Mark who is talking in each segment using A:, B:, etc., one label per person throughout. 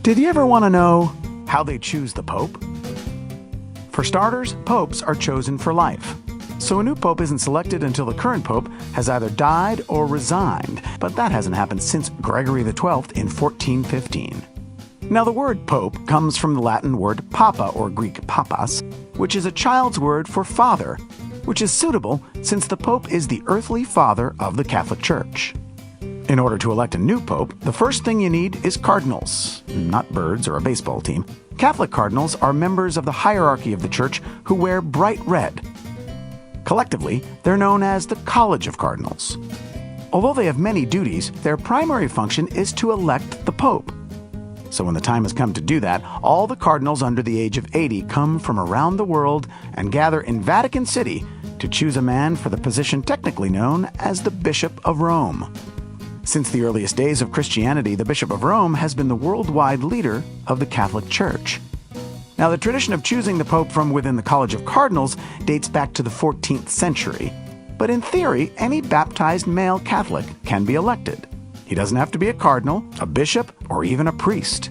A: Did you ever want to know how they choose the Pope? For starters, popes are chosen for life. So a new pope isn't selected until the current pope has either died or resigned, but that hasn't happened since Gregory XII in 1415. Now the word pope comes from the Latin word papa, or Greek papas, which is a child's word for father, which is suitable since the pope is the earthly father of the Catholic Church. In order to elect a new pope, the first thing you need is cardinals, not birds or a baseball team. Catholic cardinals are members of the hierarchy of the Church who wear bright red. Collectively, they're known as the College of Cardinals. Although they have many duties, their primary function is to elect the Pope. So when the time has come to do that, all the cardinals under the age of 80 come from around the world and gather in Vatican City to choose a man for the position technically known as the Bishop of Rome. Since the earliest days of Christianity, the Bishop of Rome has been the worldwide leader of the Catholic Church. Now, the tradition of choosing the Pope from within the College of Cardinals dates back to the 14th century. But in theory, any baptized male Catholic can be elected. He doesn't have to be a cardinal, a bishop, or even a priest.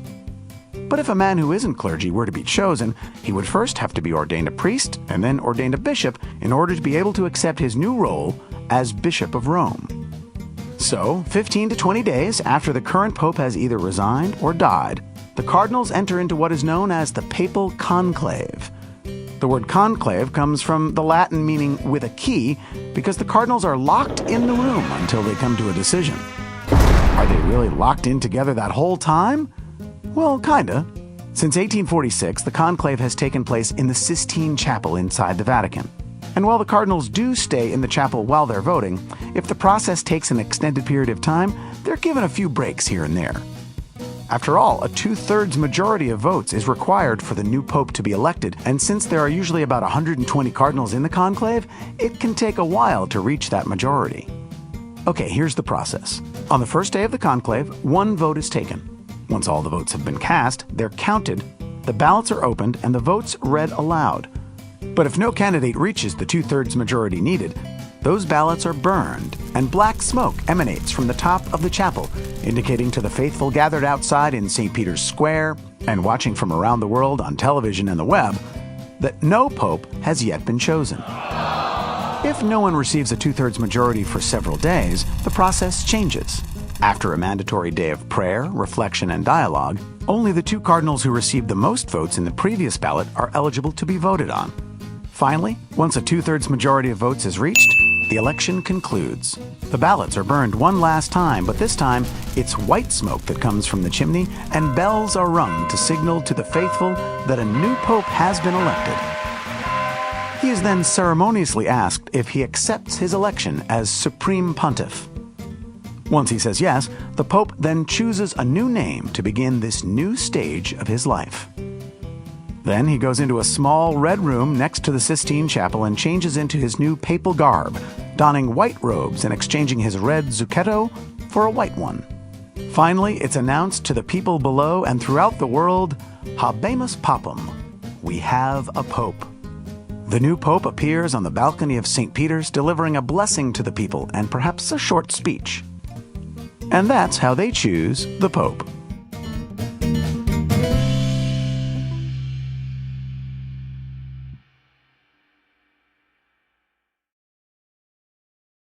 A: But if a man who isn't clergy were to be chosen, he would first have to be ordained a priest and then ordained a bishop in order to be able to accept his new role as Bishop of Rome. So, 15 to 20 days after the current pope has either resigned or died, the cardinals enter into what is known as the papal conclave. The word conclave comes from the Latin meaning with a key because the cardinals are locked in the room until they come to a decision. Are they really locked in together that whole time? Well, kinda. Since 1846, the conclave has taken place in the Sistine Chapel inside the Vatican. And while the cardinals do stay in the chapel while they're voting, if the process takes an extended period of time, they're given a few breaks here and there. After all, a 2/3 majority of votes is required for the new pope to be elected, and since there are usually about 120 cardinals in the conclave, it can take a while to reach that majority. Okay, here's the process. On the first day of the conclave, one vote is taken. Once all the votes have been cast, they're counted, the ballots are opened, and the votes read aloud. But if no candidate reaches the 2/3 majority needed, those ballots are burned, and black smoke emanates from the top of the chapel, indicating to the faithful gathered outside in St. Peter's Square and watching from around the world on television and the web that no pope has yet been chosen. If no one receives a 2/3 majority for several days, the process changes. After a mandatory day of prayer, reflection, and dialogue, only the two cardinals who received the most votes in the previous ballot are eligible to be voted on. Finally, once a 2/3 majority of votes is reached, the election concludes. The ballots are burned one last time, but this time it's white smoke that comes from the chimney, and bells are rung to signal to the faithful that a new pope has been elected. He is then ceremoniously asked if he accepts his election as Supreme Pontiff. Once he says yes, the Pope then chooses a new name to begin this new stage of his life. Then he goes into a small red room next to the Sistine Chapel and changes into his new papal garb, donning white robes and exchanging his red zucchetto for a white one. Finally, it's announced to the people below and throughout the world, Habemus Papam, we have a Pope. The new Pope appears on the balcony of St. Peter's, delivering a blessing to the people and perhaps a short speech. And that's how they choose the Pope.